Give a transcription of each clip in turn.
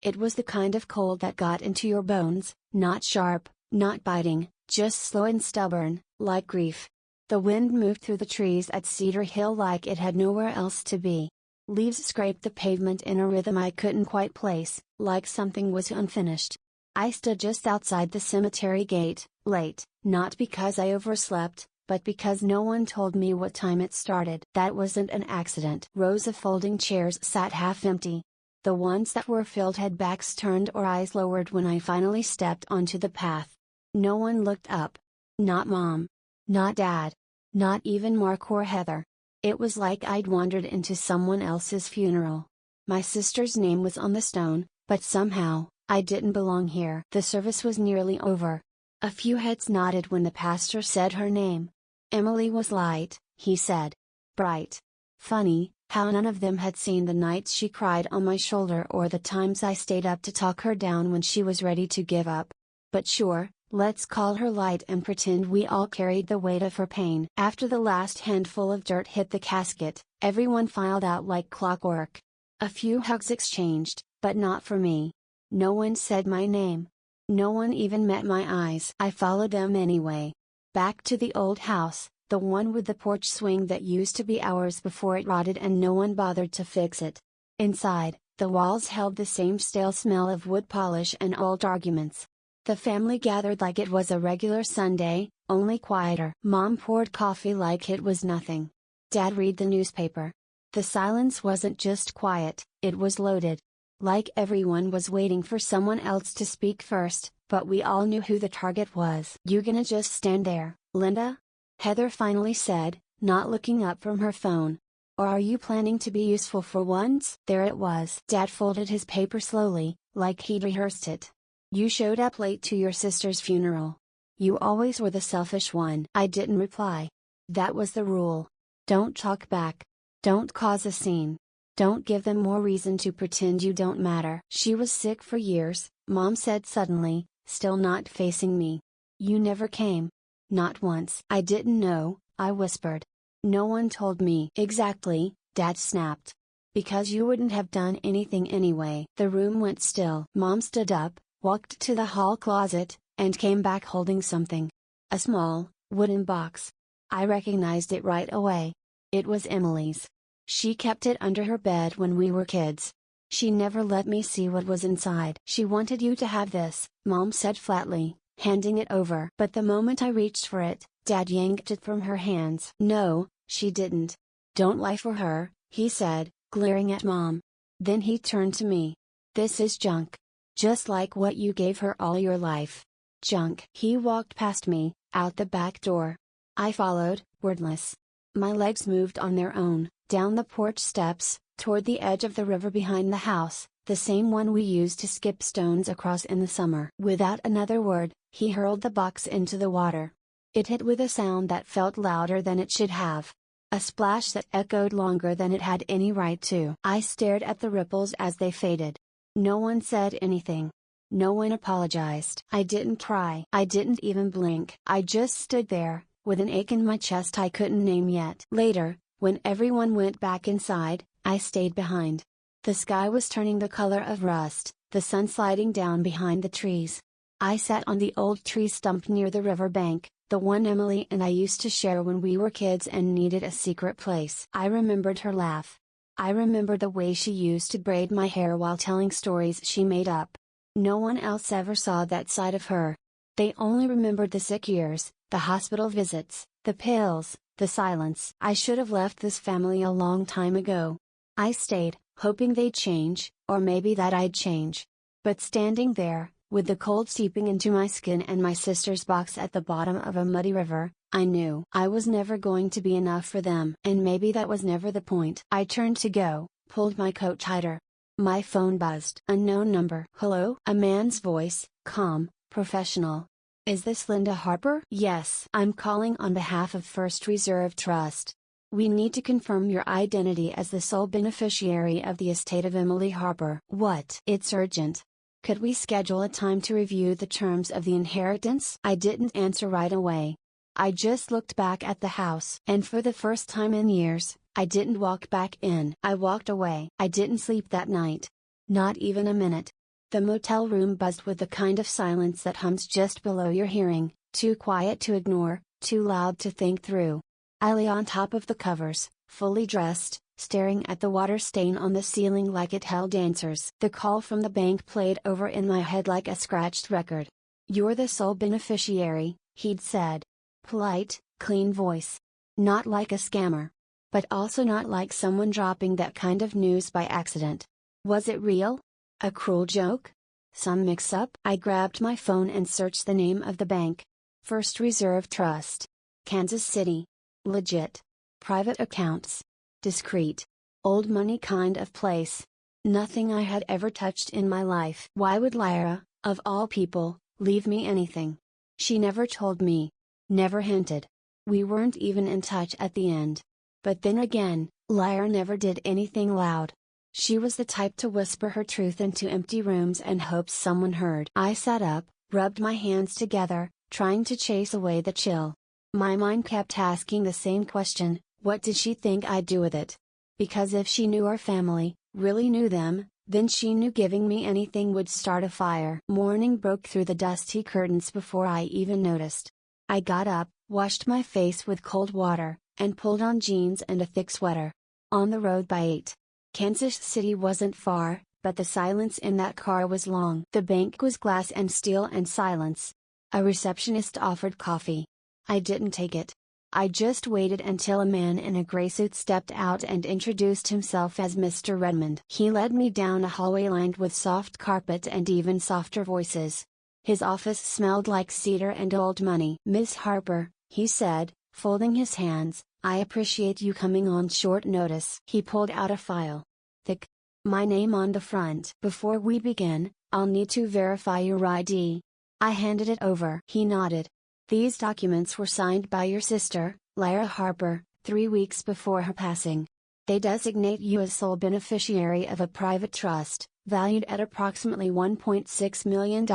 It was the kind of cold that got into your bones, not sharp, not biting, just slow and stubborn, like grief. The wind moved through the trees at Cedar Hill like it had nowhere else to be. Leaves scraped the pavement in a rhythm I couldn't quite place, like something was unfinished. I stood just outside the cemetery gate, late, not because I overslept, but because no one told me what time it started. That wasn't an accident. Rows of folding chairs sat half empty. The ones that were filled had backs turned or eyes lowered when I finally stepped onto the path. No one looked up. Not Mom. Not Dad. Not even Mark or Heather. It was like I'd wandered into someone else's funeral. My sister's name was on the stone, but somehow, I didn't belong here. The service was nearly over. A few heads nodded when the pastor said her name. Emily was light, he said. Bright. Funny, how none of them had seen the nights she cried on my shoulder or the times I stayed up to talk her down when she was ready to give up. But sure, let's call her light and pretend we all carried the weight of her pain. After the last handful of dirt hit the casket, everyone filed out like clockwork. A few hugs exchanged, but not for me. No one said my name. No one even met my eyes. I followed them anyway. Back to the old house, the one with the porch swing that used to be ours before it rotted and no one bothered to fix it. Inside, the walls held the same stale smell of wood polish and old arguments. The family gathered like it was a regular Sunday, only quieter. Mom poured coffee like it was nothing. Dad read the newspaper. The silence wasn't just quiet, it was loaded. Like everyone was waiting for someone else to speak first, but we all knew who the target was. "You gonna just stand there, Linda?" Heather finally said, not looking up from her phone. "Or are you planning to be useful for once?" There it was. Dad folded his paper slowly, like he'd rehearsed it. "You showed up late to your sister's funeral. You always were the selfish one." I didn't reply. That was the rule. Don't talk back. Don't cause a scene. Don't give them more reason to pretend you don't matter. "She was sick for years," Mom said suddenly, still not facing me. "You never came." "Not once." "I didn't know," I whispered. "No one told me." "Exactly," Dad snapped. "Because you wouldn't have done anything anyway." The room went still. Mom stood up, walked to the hall closet, and came back holding something. A small, wooden box. I recognized it right away. It was Emily's. She kept it under her bed when we were kids. She never let me see what was inside. "She wanted you to have this," Mom said flatly, handing it over. But the moment I reached for it, Dad yanked it from her hands. "No, she didn't. Don't lie for her," he said, glaring at Mom. Then he turned to me. "This is junk. Just like what you gave her all your life. Junk." He walked past me, out the back door. I followed, wordless. My legs moved on their own, down the porch steps, toward the edge of the river behind the house, the same one we used to skip stones across in the summer. Without another word, he hurled the box into the water. It hit with a sound that felt louder than it should have. A splash that echoed longer than it had any right to. I stared at the ripples as they faded. No one said anything. No one apologized. I didn't cry. I didn't even blink. I just stood there, with an ache in my chest I couldn't name yet. Later, when everyone went back inside, I stayed behind. The sky was turning the color of rust, the sun sliding down behind the trees. I sat on the old tree stump near the river bank, the one Emily and I used to share when we were kids and needed a secret place. I remembered her laugh. I remembered the way she used to braid my hair while telling stories she made up. No one else ever saw that side of her. They only remembered the sick years, the hospital visits, the pills, the silence. I should have left this family a long time ago. I stayed, hoping they'd change, or maybe that I'd change. But standing there, with the cold seeping into my skin and my sister's box at the bottom of a muddy river, I knew I was never going to be enough for them. And maybe that was never the point. I turned to go, pulled my coat tighter. My phone buzzed. Unknown number. "Hello?" A man's voice, calm, professional. "Is this Linda Harper?" "Yes." "I'm calling on behalf of First Reserve Trust. We need to confirm your identity as the sole beneficiary of the estate of Emily Harper." "What?" "It's urgent. Could we schedule a time to review the terms of the inheritance?" I didn't answer right away. I just looked back at the house. And for the first time in years, I didn't walk back in. I walked away. I didn't sleep that night. Not even a minute. The motel room buzzed with the kind of silence that hums just below your hearing, too quiet to ignore, too loud to think through. I lay on top of the covers, fully dressed, staring at the water stain on the ceiling like it held answers. The call from the bank played over in my head like a scratched record. "You're the sole beneficiary," he'd said. Polite, clean voice. Not like a scammer. But also not like someone dropping that kind of news by accident. Was it real? A cruel joke? Some mix-up? I grabbed my phone and searched the name of the bank. First Reserve Trust. Kansas City. Legit. Private accounts. Discreet. Old money kind of place. Nothing I had ever touched in my life. Why would Lyra, of all people, leave me anything? She never told me. Never hinted. We weren't even in touch at the end. But then again, Lyra never did anything loud. She was the type to whisper her truth into empty rooms and hope someone heard. I sat up, rubbed my hands together, trying to chase away the chill. My mind kept asking the same question: what did she think I'd do with it? Because if she knew our family, really knew them, then she knew giving me anything would start a fire. Morning broke through the dusty curtains before I even noticed. I got up, washed my face with cold water, and pulled on jeans and a thick sweater. On the road by 8. Kansas City wasn't far, but the silence in that car was long. The bank was glass and steel and silence. A receptionist offered coffee. I didn't take it. I just waited until a man in a gray suit stepped out and introduced himself as Mr. Redmond. He led me down a hallway lined with soft carpet and even softer voices. His office smelled like cedar and old money. "Miss Harper," he said, folding his hands, "I appreciate you coming on short notice." He pulled out a file. Thick. My name on the front. "Before we begin, I'll need to verify your ID." I handed it over. He nodded. "These documents were signed by your sister, Lyra Harper, 3 weeks before her passing. They designate you as sole beneficiary of a private trust, valued at approximately $1.6 million,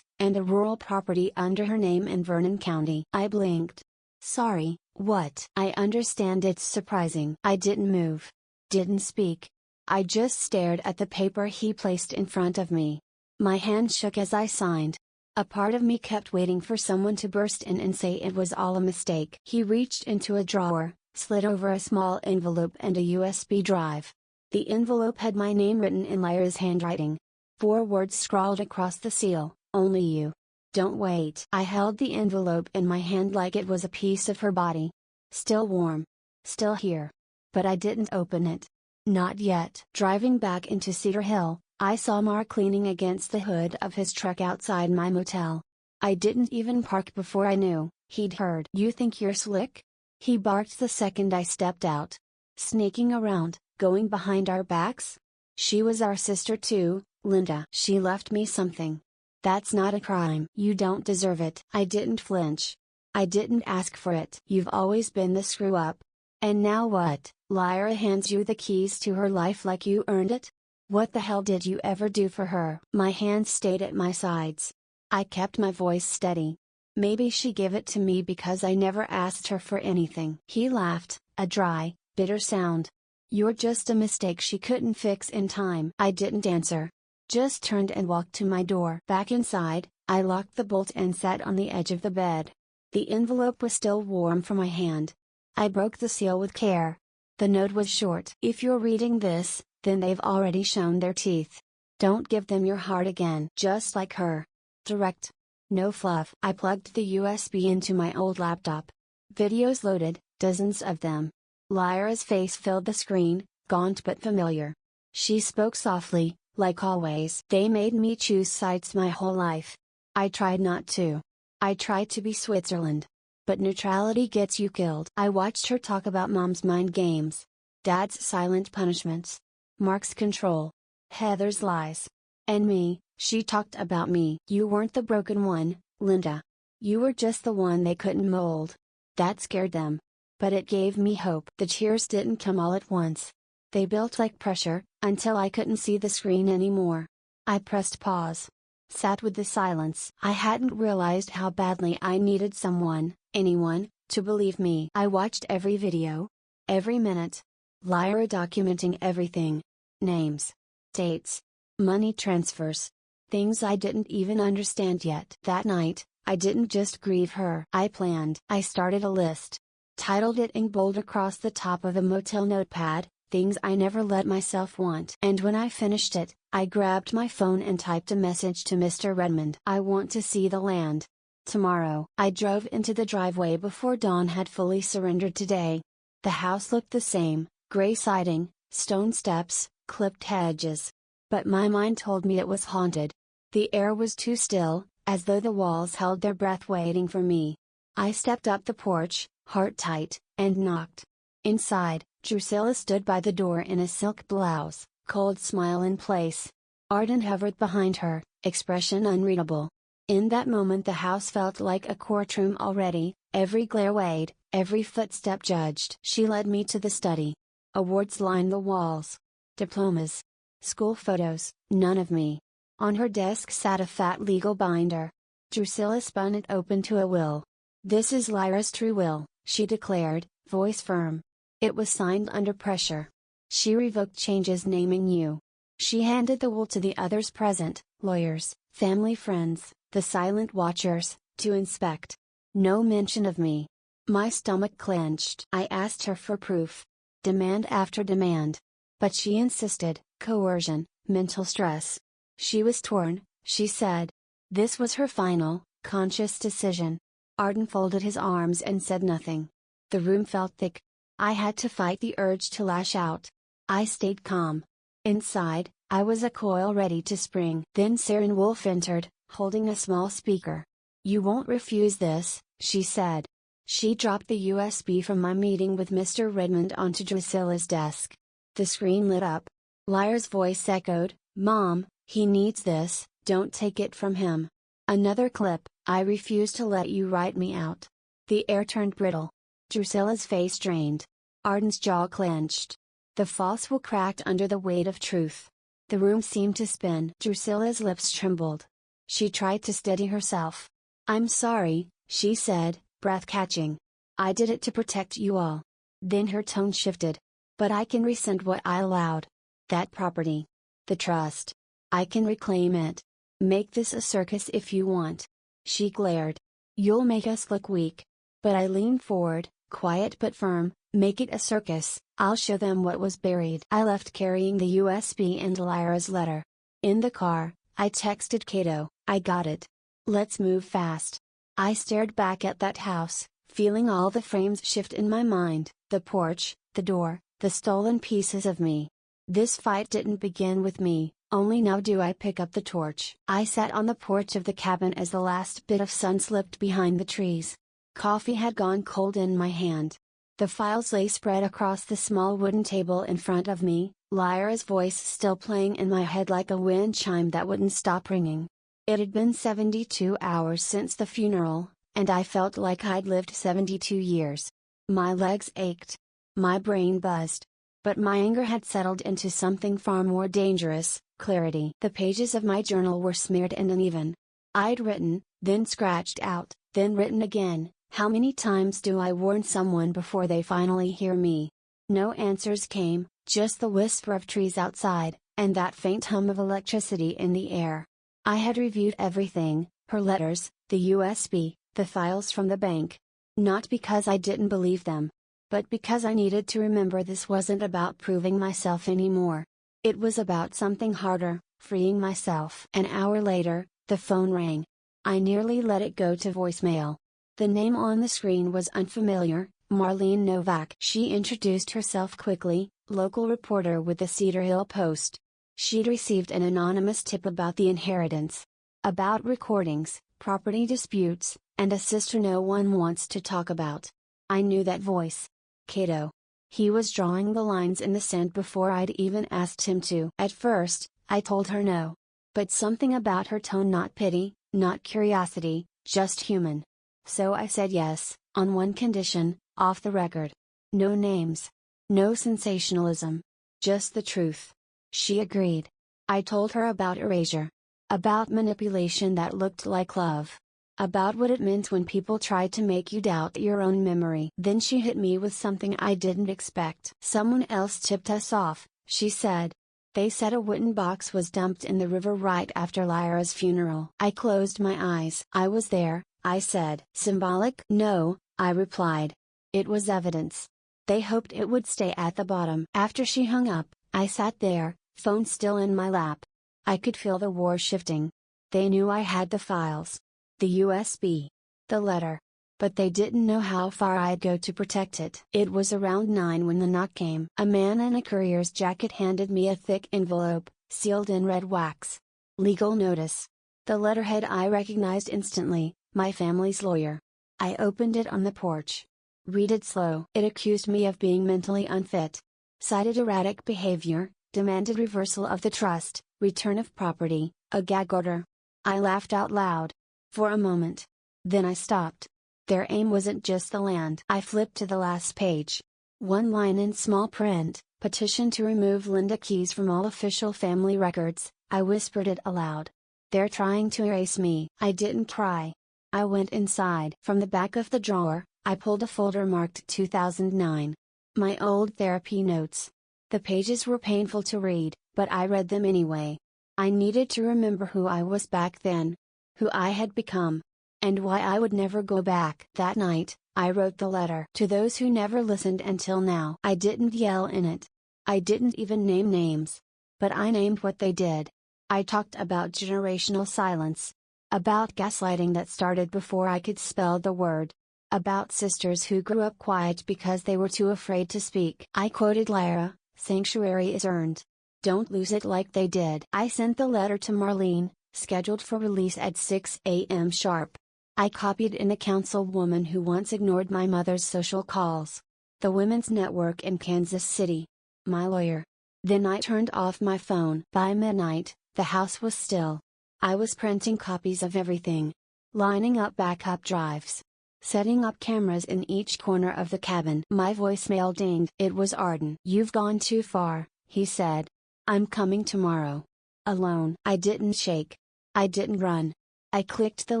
and a rural property under her name in Vernon County." I blinked. "Sorry, what?" "I understand it's surprising." I didn't move. Didn't speak. I just stared at the paper he placed in front of me. My hand shook as I signed. A part of me kept waiting for someone to burst in and say it was all a mistake. He reached into a drawer, slid over a small envelope and a USB drive. The envelope had my name written in Lyra's handwriting. 4 words scrawled across the seal: "Only you. Don't wait." I held the envelope in my hand like it was a piece of her body. Still warm. Still here. But I didn't open it. Not yet. Driving back into Cedar Hill, I saw Mark leaning against the hood of his truck outside my motel. I didn't even park before I knew he'd heard. "You think you're slick?" he barked the second I stepped out. "Sneaking around, going behind our backs? She was our sister too, Linda. She left me something. That's not a crime." "You don't deserve it." I didn't flinch. "I didn't ask for it." "You've always been the screw-up. And now what? Lyra hands you the keys to her life like you earned it? What the hell did you ever do for her?" My hands stayed at my sides. I kept my voice steady. "Maybe she gave it to me because I never asked her for anything." He laughed, a dry, bitter sound. "You're just a mistake she couldn't fix in time." I didn't answer. Just turned and walked to my door. Back inside, I locked the bolt and sat on the edge of the bed. The envelope was still warm from my hand. I broke the seal with care. The note was short. "If you're reading this, then they've already shown their teeth. Don't give them your heart again." Just like her. Direct. No fluff. I plugged the USB into my old laptop. Videos loaded, dozens of them. Lyra's face filled the screen, gaunt but familiar. She spoke softly, like always. "They made me choose sides my whole life. I tried not to. I tried to be Switzerland. But neutrality gets you killed." I watched her talk about Mom's mind games. Dad's silent punishments. Mark's control. Heather's lies. And me, she talked about me. "You weren't the broken one, Linda. You were just the one they couldn't mold. That scared them. But it gave me hope." The tears didn't come all at once. They built like pressure, until I couldn't see the screen anymore. I pressed pause. Sat with the silence. I hadn't realized how badly I needed someone, anyone, to believe me. I watched every video. Every minute. Lyra documenting everything. Names. Dates. Money transfers. things I didn't even understand yet. That night, I didn't just grieve her. I planned. I started a list. Titled it in bold across the top of a motel notepad, "Things I Never Let Myself Want." And when I finished it, I grabbed my phone and typed a message to Mr. Redmond. "I want to see the land. Tomorrow." I drove into the driveway before dawn had fully surrendered today. The house looked the same, gray siding, stone steps, clipped hedges. But my mind told me it was haunted. The air was too still, as though the walls held their breath waiting for me. I stepped up the porch, heart tight, and knocked. Inside, Drusilla stood by the door in a silk blouse, cold smile in place. Arden hovered behind her, expression unreadable. In that moment the house felt like a courtroom already, every glare weighed, every footstep judged. She led me to the study. Awards lined the walls. Diplomas. School photos, none of me. On her desk sat a fat legal binder. Drusilla spun it open to a will. "This is Lyra's true will," she declared, voice firm. It was signed under pressure. She revoked changes naming you. She handed the will to the others present, lawyers, family friends, the silent watchers, to inspect. No mention of me. My stomach clenched. I asked her for proof. Demand after demand. But she insisted, coercion, mental stress. She was torn, she said. This was her final, conscious decision. Arden folded his arms and said nothing. The room felt thick. I had to fight the urge to lash out. I stayed calm. Inside, I was a coil ready to spring. Then Saren Wolf entered, holding a small speaker. "You won't refuse this," she said. She dropped the USB from my meeting with Mr. Redmond onto Drusilla's desk. The screen lit up. Lyra's voice echoed, "Mom, he needs this, don't take it from him." Another clip, "I refuse to let you write me out." The air turned brittle. Drusilla's face drained. Arden's jaw clenched. The false will cracked under the weight of truth. The room seemed to spin. Drusilla's lips trembled. She tried to steady herself. "I'm sorry," she said, breath catching. "I did it to protect you all." Then her tone shifted. "But I can rescind what I allowed. That property. The trust. I can reclaim it. Make this a circus if you want." She glared. "You'll make us look weak." But I leaned forward, quiet but firm. "Make it a circus, I'll show them what was buried." I left carrying the USB and Lyra's letter. In the car, I texted Cato, "I got it. Let's move fast." I stared back at that house, feeling all the frames shift in my mind, the porch, the door, the stolen pieces of me. This fight didn't begin with me, only now do I pick up the torch. I sat on the porch of the cabin as the last bit of sun slipped behind the trees. Coffee had gone cold in my hand. The files lay spread across the small wooden table in front of me, Lyra's voice still playing in my head like a wind chime that wouldn't stop ringing. It had been 72 hours since the funeral, and I felt like I'd lived 72 years. My legs ached. My brain buzzed. But my anger had settled into something far more dangerous, clarity. The pages of my journal were smeared and uneven. I'd written, then scratched out, then written again. How many times do I warn someone before they finally hear me? No answers came, just the whisper of trees outside, and that faint hum of electricity in the air. I had reviewed everything, her letters, the USB, the files from the bank. Not because I didn't believe them. But because I needed to remember this wasn't about proving myself anymore. It was about something harder, freeing myself. An hour later, the phone rang. I nearly let it go to voicemail. The name on the screen was unfamiliar, Marlene Novak. She introduced herself quickly, local reporter with the Cedar Hill Post. She'd received an anonymous tip about the inheritance. About recordings, property disputes, and a sister no one wants to talk about. I knew that voice. Cato. He was drawing the lines in the sand before I'd even asked him to. At first, I told her no. But something about her tone, not pity, not curiosity, just human. So I said yes, on one condition, off the record. No names. No sensationalism. Just the truth. She agreed. I told her about erasure. About manipulation that looked like love. About what it meant when people tried to make you doubt your own memory. Then she hit me with something I didn't expect. Someone else tipped us off, she said. They said a wooden box was dumped in the river right after Lyra's funeral. I closed my eyes. I was there, I said. Symbolic? No, I replied. It was evidence. They hoped it would stay at the bottom. After she hung up, I sat there, phone still in my lap. I could feel the war shifting. They knew I had the files. The USB. The letter. But they didn't know how far I'd go to protect it. It was around 9 when the knock came. A man in a courier's jacket handed me a thick envelope, sealed in red wax. Legal notice. The letterhead I recognized instantly, my family's lawyer. I opened it on the porch. Read it slow. It accused me of being mentally unfit. Cited erratic behavior, demanded reversal of the trust, return of property, a gag order. I laughed out loud. For a moment. Then I stopped. Their aim wasn't just the land. I flipped to the last page. One line in small print, petition to remove Linda Keys from all official family records. I whispered it aloud. They're trying to erase me. I didn't cry. I went inside. From the back of the drawer, I pulled a folder marked 2009. My old therapy notes. The pages were painful to read, but I read them anyway. I needed to remember who I was back then. Who I had become. And why I would never go back. That night, I wrote the letter to those who never listened until now. I didn't yell in it. I didn't even name names. But I named what they did. I talked about generational silence. About gaslighting that started before I could spell the word. About sisters who grew up quiet because they were too afraid to speak. I quoted Lyra, "Sanctuary is earned. Don't lose it like they did." I sent the letter to Marlene, scheduled for release at 6 a.m. sharp. I copied in a councilwoman who once ignored my mother's social calls. The Women's Network in Kansas City. My lawyer. Then I turned off my phone. By midnight, the house was still. I was printing copies of everything. Lining up backup drives. Setting up cameras in each corner of the cabin. My voicemail dinged. It was Arden. "You've gone too far," he said. "I'm coming tomorrow." Alone. I didn't shake. I didn't run. I clicked the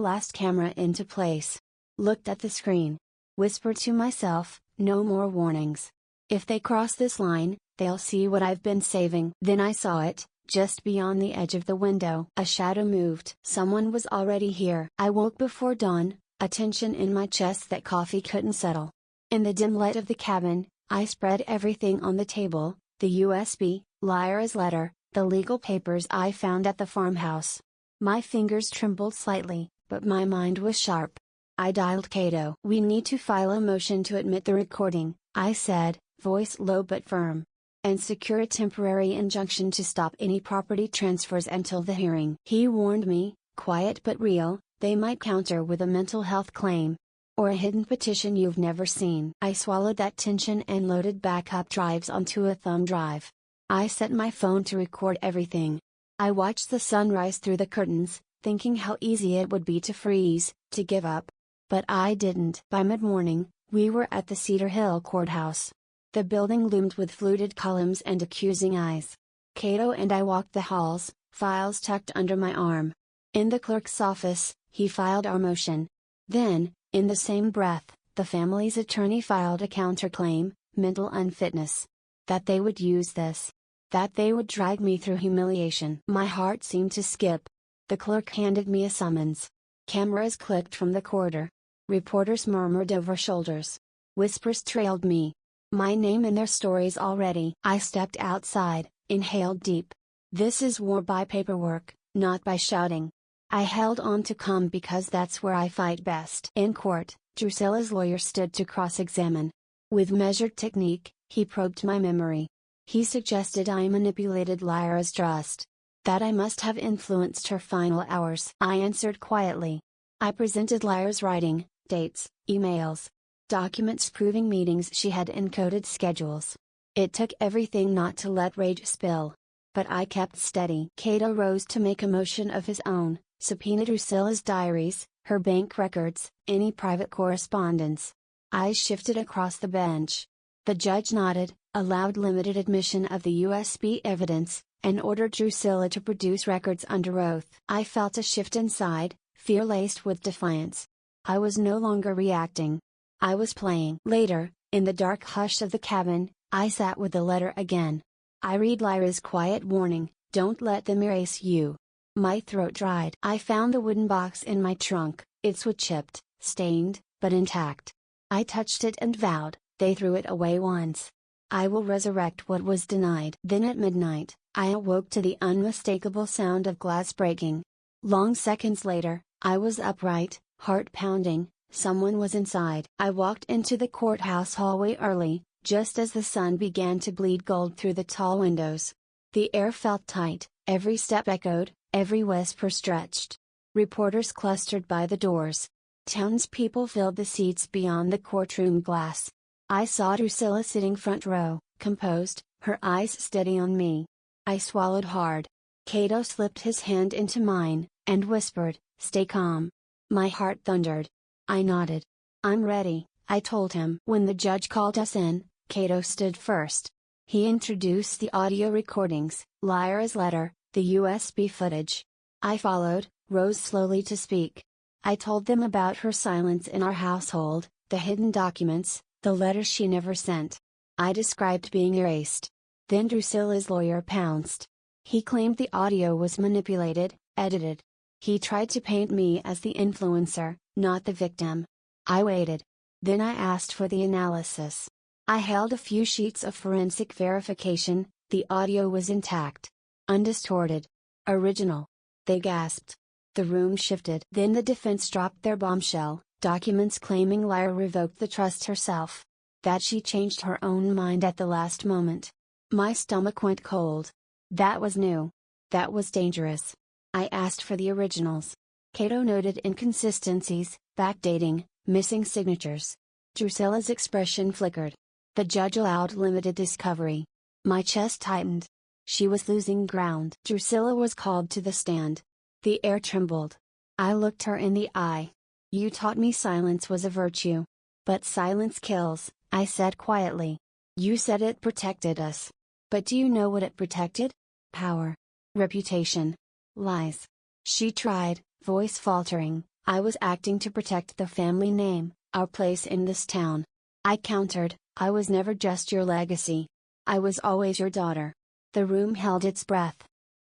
last camera into place. Looked at the screen. Whispered to myself, no more warnings. If they cross this line, they'll see what I've been saving. Then I saw it, just beyond the edge of the window. A shadow moved. Someone was already here. I woke before dawn, a tension in my chest that coffee couldn't settle. In the dim light of the cabin, I spread everything on the table, the USB, Lyra's letter, the legal papers I found at the farmhouse. My fingers trembled slightly, but my mind was sharp. I dialed Cato. "We need to file a motion to admit the recording," I said, voice low but firm. "And secure a temporary injunction to stop any property transfers until the hearing." He warned me, quiet but real, they might counter with a mental health claim. Or a hidden petition you've never seen. I swallowed that tension and loaded backup drives onto a thumb drive. I set my phone to record everything. I watched the sun rise through the curtains, thinking how easy it would be to freeze, to give up. But I didn't. By mid-morning, we were at the Cedar Hill courthouse. The building loomed with fluted columns and accusing eyes. Cato and I walked the halls, files tucked under my arm. In the clerk's office, he filed our motion. Then, in the same breath, the family's attorney filed a counterclaim, mental unfitness. That they would use this. That they would drag me through humiliation. My heart seemed to skip. The clerk handed me a summons. Cameras clicked from the corridor. Reporters murmured over shoulders. Whispers trailed me. My name in their stories already. I stepped outside, inhaled deep. This is war by paperwork, not by shouting. I held on to calm because that's where I fight best. In court, Drusilla's lawyer stood to cross-examine. With measured technique, he probed my memory. He suggested I manipulated Lyra's trust. That I must have influenced her final hours. I answered quietly. I presented Lyra's writing, dates, emails, documents proving meetings she had encoded schedules. It took everything not to let rage spill. But I kept steady. Cato rose to make a motion of his own, subpoenaed Drusilla's diaries, her bank records, any private correspondence. I shifted across the bench. The judge nodded, allowed limited admission of the USB evidence, and ordered Drusilla to produce records under oath. I felt a shift inside, fear laced with defiance. I was no longer reacting. I was playing. Later, in the dark hush of the cabin, I sat with the letter again. I read Lyra's quiet warning, "Don't let them erase you." My throat dried. I found the wooden box in my trunk, its wood chipped, stained, but intact. I touched it and vowed, "They threw it away once. I will resurrect what was denied." Then at midnight, I awoke to the unmistakable sound of glass breaking. Long seconds later, I was upright, heart pounding. Someone was inside. I walked into the courthouse hallway early, just as the sun began to bleed gold through the tall windows. The air felt tight, every step echoed, every whisper stretched. Reporters clustered by the doors. Townspeople filled the seats beyond the courtroom glass. I saw Drusilla sitting front row, composed, her eyes steady on me. I swallowed hard. Cato slipped his hand into mine, and whispered, "Stay calm." My heart thundered. I nodded. "I'm ready," I told him. When the judge called us in, Cato stood first. He introduced the audio recordings, Lyra's letter, the USB footage. I followed, rose slowly to speak. I told them about her silence in our household, the hidden documents, the letters she never sent. I described being erased. Then Drusilla's lawyer pounced. He claimed the audio was manipulated, edited. He tried to paint me as the influencer, not the victim. I waited. Then I asked for the analysis. I held a few sheets of forensic verification. The audio was intact. Undistorted. Original. They gasped. The room shifted. Then the defense dropped their bombshell, documents claiming Lyra revoked the trust herself. That she changed her own mind at the last moment. My stomach went cold. That was new. That was dangerous. I asked for the originals. Cato noted inconsistencies, backdating, missing signatures. Drusilla's expression flickered. The judge allowed limited discovery. My chest tightened. She was losing ground. Drusilla was called to the stand. The air trembled. I looked her in the eye. "You taught me silence was a virtue. But silence kills," I said quietly. "You said it protected us. But do you know what it protected? Power. Reputation. Lies." She tried, voice faltering. "I was acting to protect the family name, our place in this town." I countered, "I was never just your legacy. I was always your daughter." The room held its breath.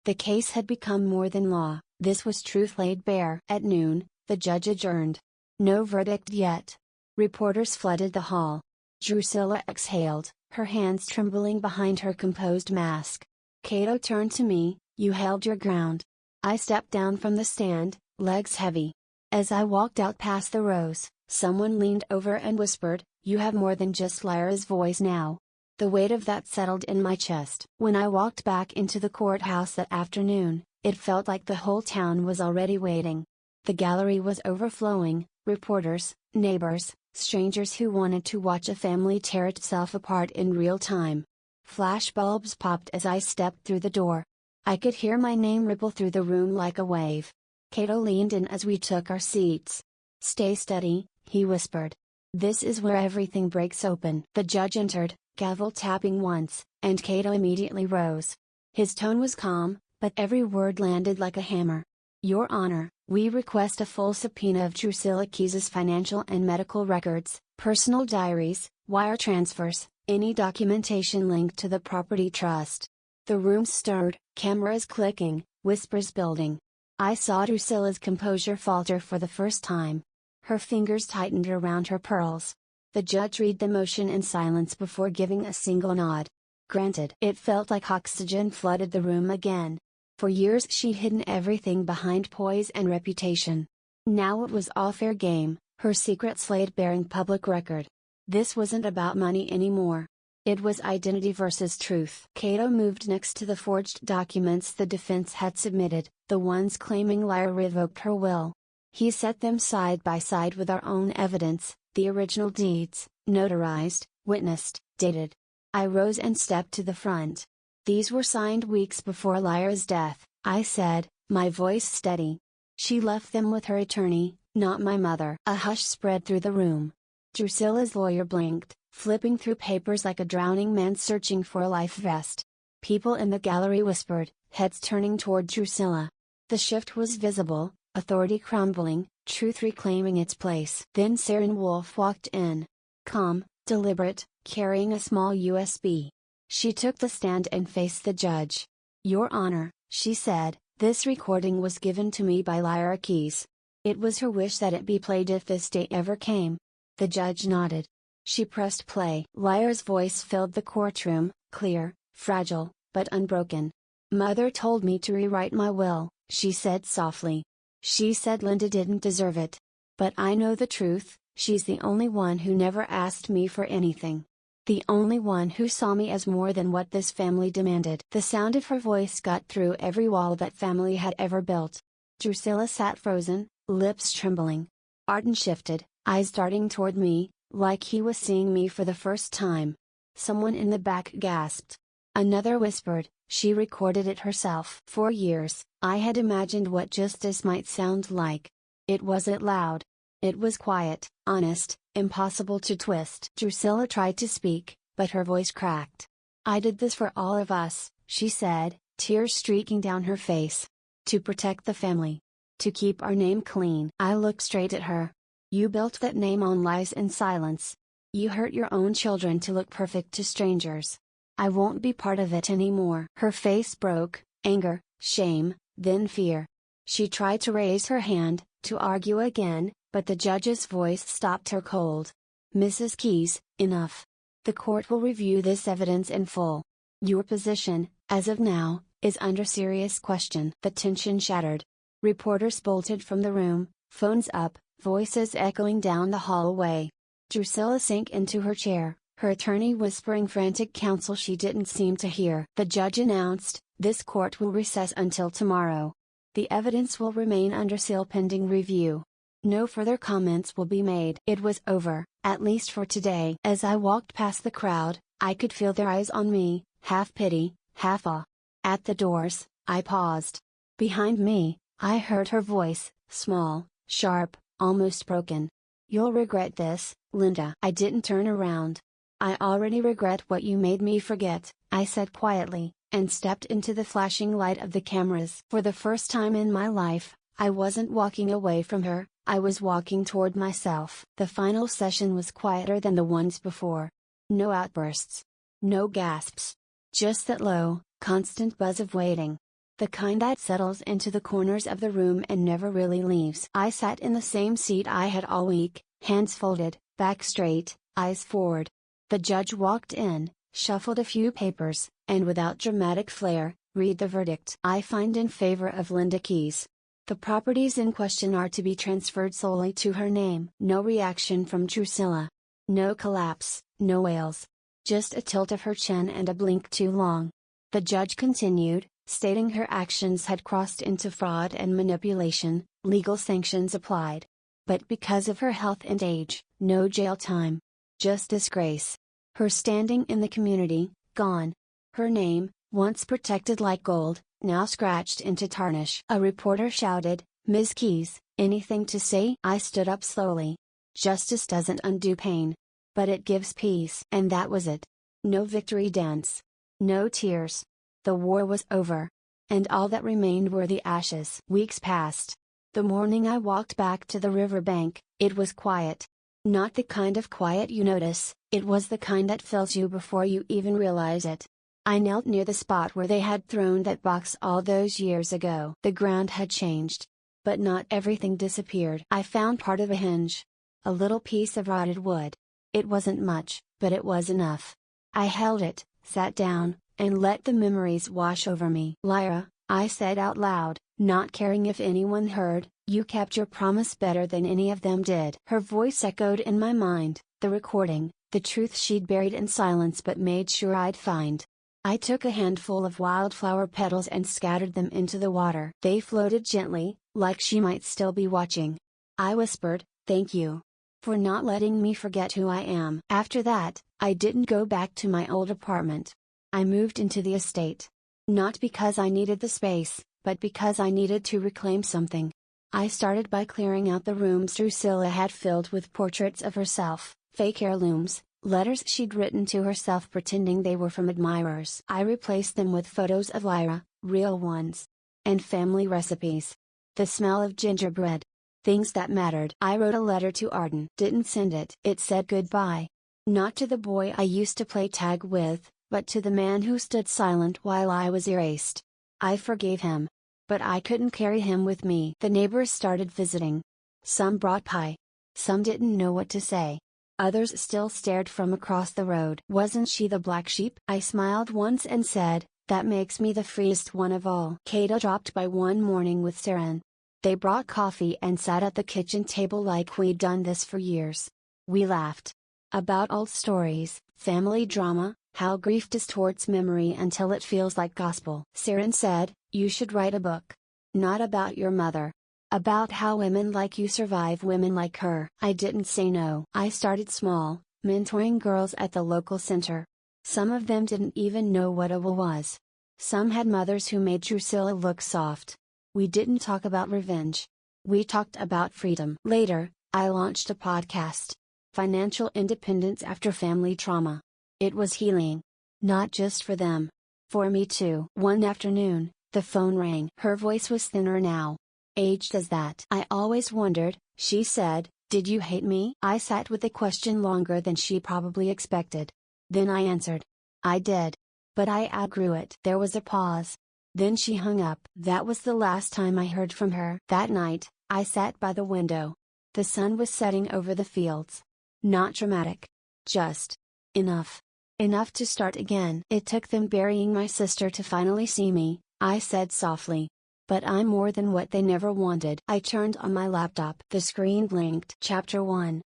The case had become more than law, this was truth laid bare. At noon, the judge adjourned. No verdict yet. Reporters flooded the hall. Drusilla exhaled, her hands trembling behind her composed mask. Cato turned to me, "You held your ground." I stepped down from the stand, legs heavy. As I walked out past the rows, someone leaned over and whispered, "You have more than just Lyra's voice now." The weight of that settled in my chest. When I walked back into the courthouse that afternoon, it felt like the whole town was already waiting. The gallery was overflowing, reporters, neighbors, strangers who wanted to watch a family tear itself apart in real time. Flashbulbs popped as I stepped through the door. I could hear my name ripple through the room like a wave. Cato leaned in as we took our seats. "Stay steady," he whispered. "This is where everything breaks open." The judge entered, gavel tapping once, and Cato immediately rose. His tone was calm, but every word landed like a hammer. "Your Honor, we request a full subpoena of Drusilla Keys's financial and medical records, personal diaries, wire transfers, any documentation linked to the property trust." The room stirred, cameras clicking, whispers building. I saw Drusilla's composure falter for the first time. Her fingers tightened around her pearls. The judge read the motion in silence before giving a single nod. Granted. It felt like oxygen flooded the room again. For years she'd hidden everything behind poise and reputation. Now it was all fair game, her secrets laid bare in public record. This wasn't about money anymore. It was identity versus truth. Cato moved next to the forged documents the defense had submitted, the ones claiming Lyra revoked her will. He set them side by side with our own evidence, the original deeds, notarized, witnessed, dated. I rose and stepped to the front. "These were signed weeks before Lyra's death," I said, my voice steady. "She left them with her attorney, not my mother." A hush spread through the room. Drusilla's lawyer blinked, flipping through papers like a drowning man searching for a life vest. People in the gallery whispered, heads turning toward Drusilla. The shift was visible, authority crumbling, truth reclaiming its place. Then Saren Wolf walked in. Calm, deliberate, carrying a small USB. She took the stand and faced the judge. "Your Honor," she said, "this recording was given to me by Lyra Keyes. It was her wish that it be played if this day ever came." The judge nodded. She pressed play. Lyra's voice filled the courtroom, clear, fragile, but unbroken. "Mother told me to rewrite my will," she said softly. "She said Linda didn't deserve it. But I know the truth, she's the only one who never asked me for anything. The only one who saw me as more than what this family demanded." The sound of her voice got through every wall that family had ever built. Drusilla sat frozen, lips trembling. Arden shifted, eyes darting toward me, like he was seeing me for the first time. Someone in the back gasped. Another whispered, "She recorded it herself." For years, I had imagined what justice might sound like. It wasn't loud. It was quiet, honest, impossible to twist. Drusilla tried to speak, but her voice cracked. "I did this for all of us," she said, tears streaking down her face. "To protect the family. To keep our name clean." I looked straight at her. "You built that name on lies and silence. You hurt your own children to look perfect to strangers. I won't be part of it anymore." Her face broke, anger, shame, then fear. She tried to raise her hand, to argue again, but the judge's voice stopped her cold. "Mrs. Keyes, enough. The court will review this evidence in full. Your position, as of now, is under serious question." The tension shattered. Reporters bolted from the room, phones up, voices echoing down the hallway. Drusilla sank into her chair, her attorney whispering frantic counsel she didn't seem to hear. The judge announced, "This court will recess until tomorrow. The evidence will remain under seal pending review. No further comments will be made." It was over, at least for today. As I walked past the crowd, I could feel their eyes on me, half pity, half awe. At the doors, I paused. Behind me, I heard her voice, small, sharp, almost broken. "You'll regret this, Linda." I didn't turn around. "I already regret what you made me forget," I said quietly, and stepped into the flashing light of the cameras. For the first time in my life, I wasn't walking away from her, I was walking toward myself. The final session was quieter than the ones before. No outbursts. No gasps. Just that low, constant buzz of waiting. The kind that settles into the corners of the room and never really leaves. I sat in the same seat I had all week, hands folded, back straight, eyes forward. The judge walked in, shuffled a few papers, and without dramatic flair, read the verdict. "I find in favor of Linda Keyes. The properties in question are to be transferred solely to her name." No reaction from Drusilla. No collapse, no wails. Just a tilt of her chin and a blink too long. The judge continued, stating her actions had crossed into fraud and manipulation, legal sanctions applied. But because of her health and age, no jail time. Just disgrace. Her standing in the community, gone. Her name, once protected like gold, now scratched into tarnish. A reporter shouted, "Ms. Keyes, anything to say?" I stood up slowly. Justice doesn't undo pain. But it gives peace. And that was it. No victory dance. No tears. The war was over. And all that remained were the ashes. Weeks passed. The morning I walked back to the riverbank, it was quiet. Not the kind of quiet you notice, it was the kind that fills you before you even realize it. I knelt near the spot where they had thrown that box all those years ago. The ground had changed. But not everything disappeared. I found part of a hinge. A little piece of rotted wood. It wasn't much, but it was enough. I held it, sat down, and let the memories wash over me. "Lyra," I said out loud, not caring if anyone heard, "you kept your promise better than any of them did." Her voice echoed in my mind, the recording, the truth she'd buried in silence but made sure I'd find. I took a handful of wildflower petals and scattered them into the water. They floated gently, like she might still be watching. I whispered, "Thank you. For not letting me forget who I am." After that, I didn't go back to my old apartment. I moved into the estate. Not because I needed the space, but because I needed to reclaim something. I started by clearing out the rooms Drusilla had filled with portraits of herself, fake heirlooms, letters she'd written to herself pretending they were from admirers. I replaced them with photos of Lyra, real ones. And family recipes. The smell of gingerbread. Things that mattered. I wrote a letter to Arden. Didn't send it. It said goodbye. Not to the boy I used to play tag with, but to the man who stood silent while I was erased. I forgave him. But I couldn't carry him with me. The neighbors started visiting. Some brought pie. Some didn't know what to say. Others still stared from across the road. Wasn't she the black sheep? I smiled once and said, that makes me the freest one of all. Kata dropped by one morning with Saren. They brought coffee and sat at the kitchen table like we'd done this for years. We laughed. About old stories, family drama, how grief distorts memory until it feels like gospel. Saren said, you should write a book. Not about your mother. About how women like you survive women like her. I didn't say no. I started small, mentoring girls at the local center. Some of them didn't even know what a will was. Some had mothers who made Drusilla look soft. We didn't talk about revenge. We talked about freedom. Later, I launched a podcast. Financial Independence After Family Trauma. It was healing. Not just for them. For me too. One afternoon, the phone rang. Her voice was thinner now. Aged as that. I always wondered, she said, did you hate me? I sat with the question longer than she probably expected. Then I answered. I did. But I outgrew it. There was a pause. Then she hung up. That was the last time I heard from her. That night, I sat by the window. The sun was setting over the fields. Not dramatic. Just enough. Enough to start again. It took them burying my sister to finally see me, I said softly. But I'm more than what they never wanted. I turned on my laptop. The screen blinked. Chapter 1.